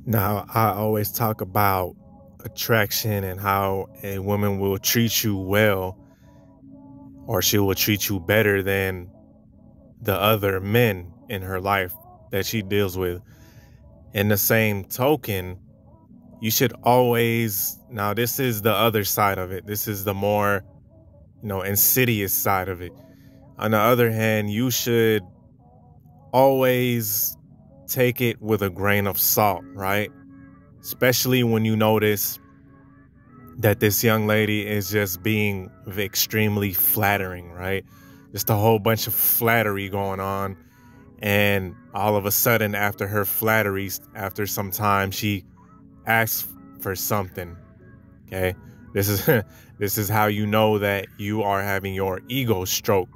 Now, I always talk about attraction and how a woman will treat you well, or she will treat you better than the other men in her life that she deals with. In the same token, you should always, now this is the other side of it. This is the more, insidious side of it. On the other hand, you should always take it with a grain of salt, right? Especially when you notice that this young lady is just being extremely flattering, right? Just a whole bunch of flattery going on. And all of a sudden, after her flatteries, after some time, she asks for something. Okay. This is this is how you know that you are having your ego stroke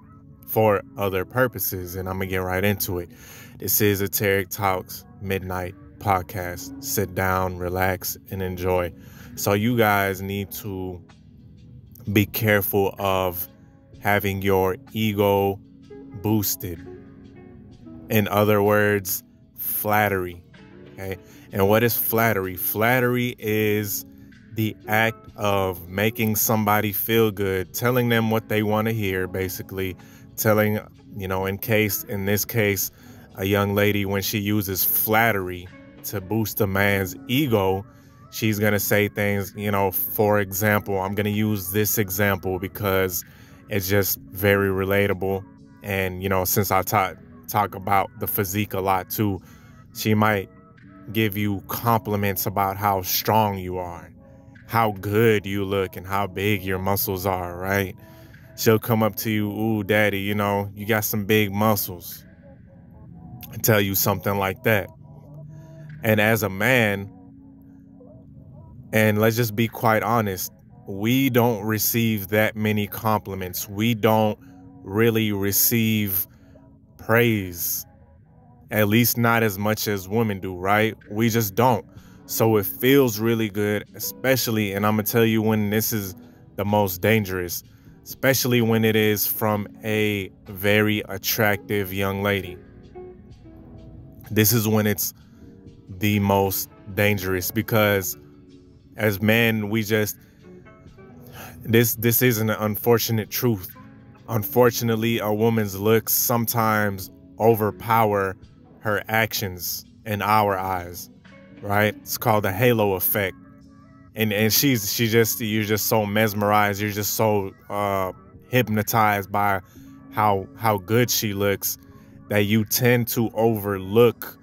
for other purposes. And I'm gonna get right into it. This is a Tarek Talks Midnight podcast. Sit down, relax, and enjoy. So you guys need to be careful of having your ego boosted. In other words, flattery. Okay. And what is flattery? Flattery is the act of making somebody feel good, telling them what they want to hear, basically telling, in this case, a young lady, when she uses flattery to boost a man's ego, she's going to say things, for example, I'm going to use this example because it's just very relatable. And, since I talk about the physique a lot too, she might give you compliments about how strong you are, how good you look, and how big your muscles are, right? She'll come up to you, ooh, daddy, you got some big muscles, and tell you something like that. And as a man, and let's just be quite honest, we don't receive that many compliments. We don't really receive praise, at least not as much as women do, right? We just don't. So it feels really good, especially, and I'm going to tell you when this is the most dangerous, especially when it is from a very attractive young lady. This is when it's the most dangerous because as men, this is an unfortunate truth. Unfortunately, a woman's looks sometimes overpower her actions in our eyes, right? It's called the halo effect. And you're just so mesmerized, you're just so hypnotized by how good she looks that you tend to overlook,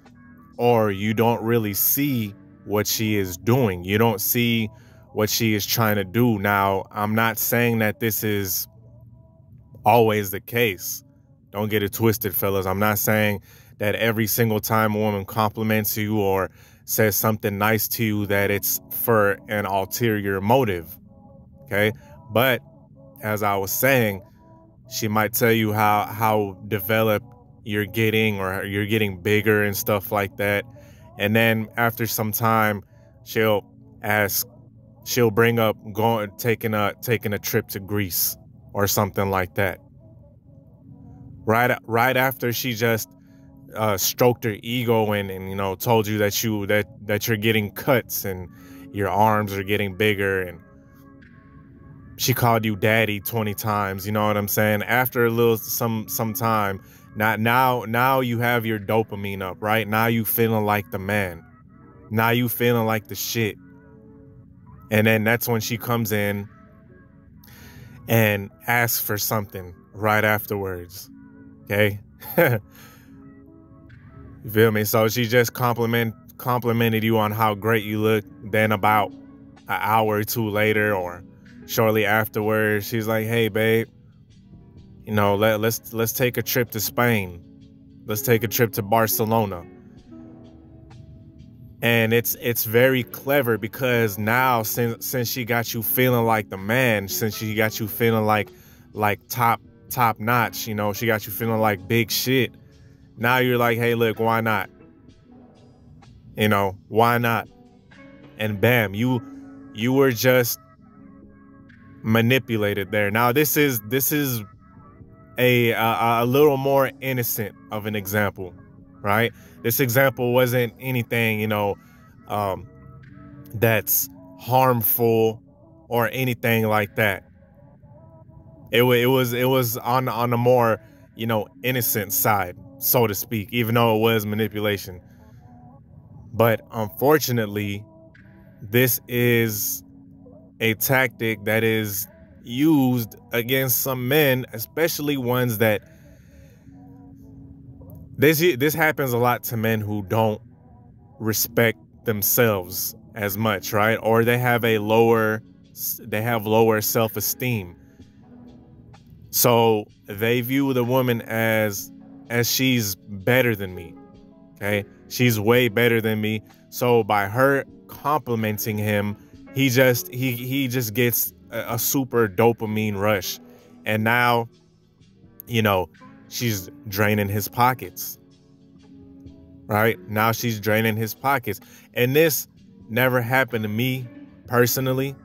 or you don't really see what she is doing. You don't see what she is trying to do. Now, I'm not saying that this is always the case. Don't get it twisted, fellas. I'm not saying that every single time a woman compliments you or says something nice to you that it's for an ulterior motive. Okay. But as I was saying, she might tell you how developed you're getting, or you're getting bigger and stuff like that. And then after some time, she'll bring up taking a trip to Greece or something like that. Right after she just stroked her ego and told you that you're getting cuts and your arms are getting bigger, and she called you daddy 20 times. You know what I'm saying? After a little some time, now you have your dopamine up, right? Now you feeling like the man. Now you feeling like the shit. And then that's when she comes in and asks for something right afterwards. Okay? You feel me? So she just complimented you on how great you look. Then about an hour or two later, or shortly afterwards, she's like, hey, babe, let's take a trip to Spain. Let's take a trip to Barcelona. And it's very clever because now since she got you feeling like the man, since she got you feeling like top notch, she got you feeling like big shit. Now you're like, hey, look, why not? Why not? And bam, you were just manipulated there. Now this is a little more innocent of an example, right? This example wasn't anything, um, that's harmful or anything like that. It was on a more, innocent side, so to speak, even though it was manipulation. But unfortunately, this is a tactic that is used against some men, especially ones that this happens a lot to men who don't respect themselves as much, right? Or they have lower self-esteem. So they view the woman as she's better than me. Okay? She's way better than me. So by her complimenting him, he just gets a super dopamine rush. And now, she's draining his pockets. Right? Now she's draining his pockets. And this never happened to me personally,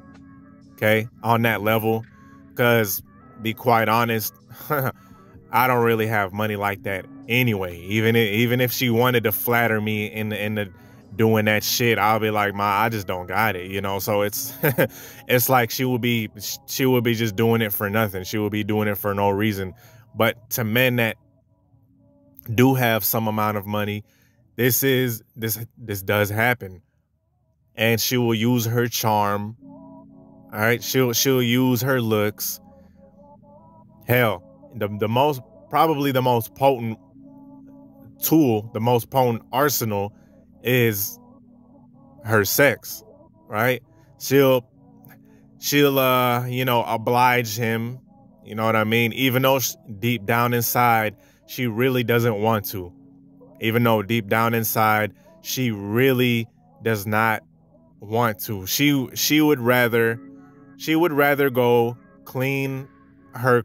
okay, on that level. Because, be quite honest, I don't really have money like that anyway. Even if she wanted to flatter me in the doing that shit, I'll be like, I just don't got it, So it's it's like she would be just doing it for nothing. She would be doing it for no reason. But to men that do have some amount of money, this does happen. And she will use her charm. All right, she'll use her looks. Hell, the most potent tool, the most potent arsenal is her sex, right? She'll oblige him, you know what I mean? Even though deep down inside she really doesn't want to. Even though deep down inside she really does not want to. She would rather go clean her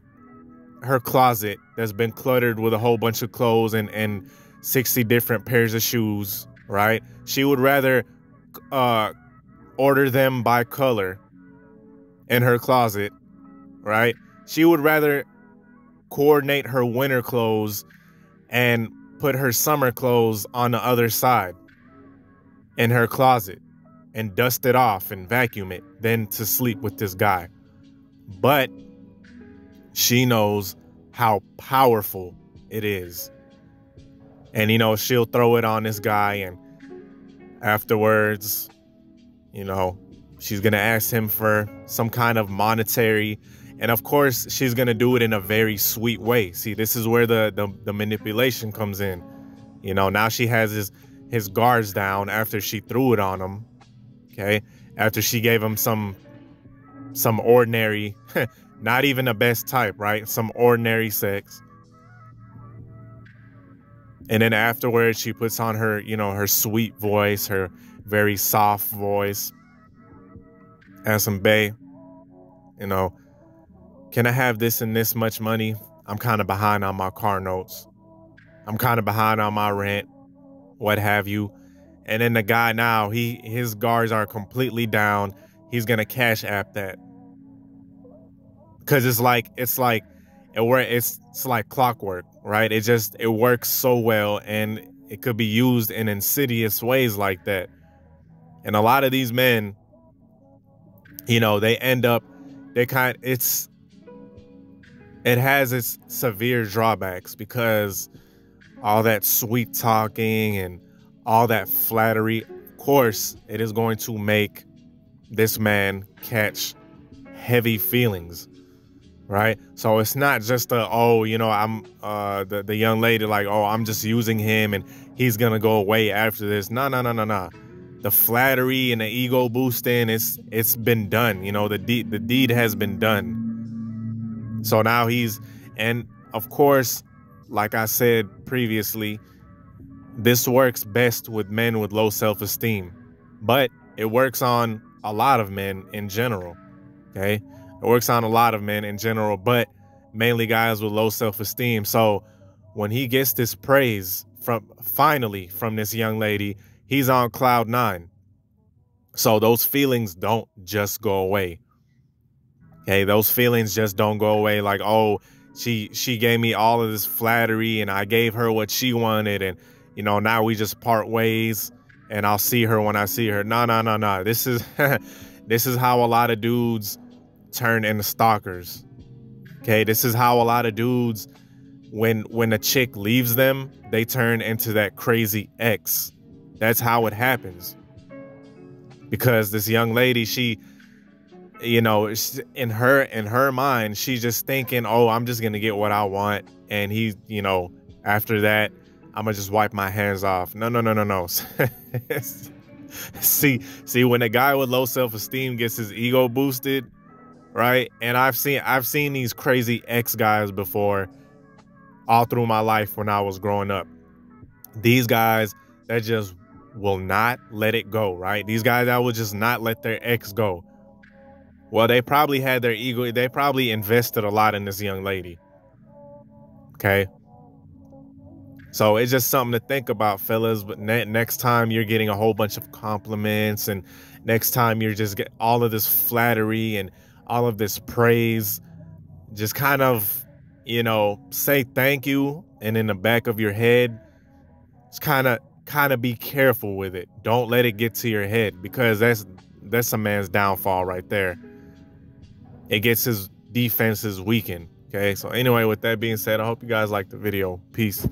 closet that's been cluttered with a whole bunch of clothes and 60 different pairs of shoes, right? She would rather order them by color in her closet, right? She would rather coordinate her winter clothes and put her summer clothes on the other side in her closet and dust it off and vacuum it than to sleep with this guy. But she knows how powerful it is. And, she'll throw it on this guy, and afterwards, she's going to ask him for some kind of monetary. And of course, she's going to do it in a very sweet way. See, this is where the manipulation comes in. Now she has his guards down after she threw it on him. Okay. After she gave him some ordinary, not even the best type, right? Some ordinary sex. And then afterwards, she puts on her, her sweet voice, her very soft voice. Asks him, babe, can I have this and this much money? I'm kind of behind on my car notes. I'm kind of behind on my rent, what have you. And then the guy now, his guards are completely down. He's going to Cash App that. Because it's like clockwork, right? It works so well, and it could be used in insidious ways like that. And a lot of these men, they end up, it has its severe drawbacks, because all that sweet talking and all that flattery, of course, it is going to make this man catch heavy feelings. Right. So it's not just I'm the young lady like, oh, I'm just using him and he's going to go away after this. No. The flattery and the ego boosting, it's been done. The deed has been done. So now and of course, like I said previously, this works best with men with low self-esteem, but it works on a lot of men in general. Okay. It works on a lot of men in general, but mainly guys with low self-esteem. So when he gets this praise finally from this young lady, he's on cloud 9. So those feelings don't just go away. Okay, those feelings just don't go away like, oh, she gave me all of this flattery and I gave her what she wanted, and now we just part ways. and I'll see her when I see her. No, no, no, no. This is this is how a lot of dudes turn into stalkers. Okay, this is how a lot of dudes, when a chick leaves them, they turn into that crazy ex. That's how it happens. Because this young lady, she, you know, in her mind, she's just thinking, oh, I'm just gonna get what I want, and he, you know, after that, I'm gonna just wipe my hands off. No, no, no, no, no. see, when a guy with low self-esteem gets his ego boosted, right? And I've seen these crazy ex guys before, all through my life when I was growing up. These guys that just will not let it go, right? These guys that will just not let their ex go. Well, they probably had their ego. They probably invested a lot in this young lady. Okay. So it's just something to think about, fellas. But next time you're getting a whole bunch of compliments, and next time you're just get all of this flattery and all of this praise, just kind of, you know, say thank you. And in the back of your head, just kind of be careful with it. Don't let it get to your head, because that's a man's downfall right there. It gets his defenses weakened. Okay. So anyway, with that being said, I hope you guys liked the video. Peace.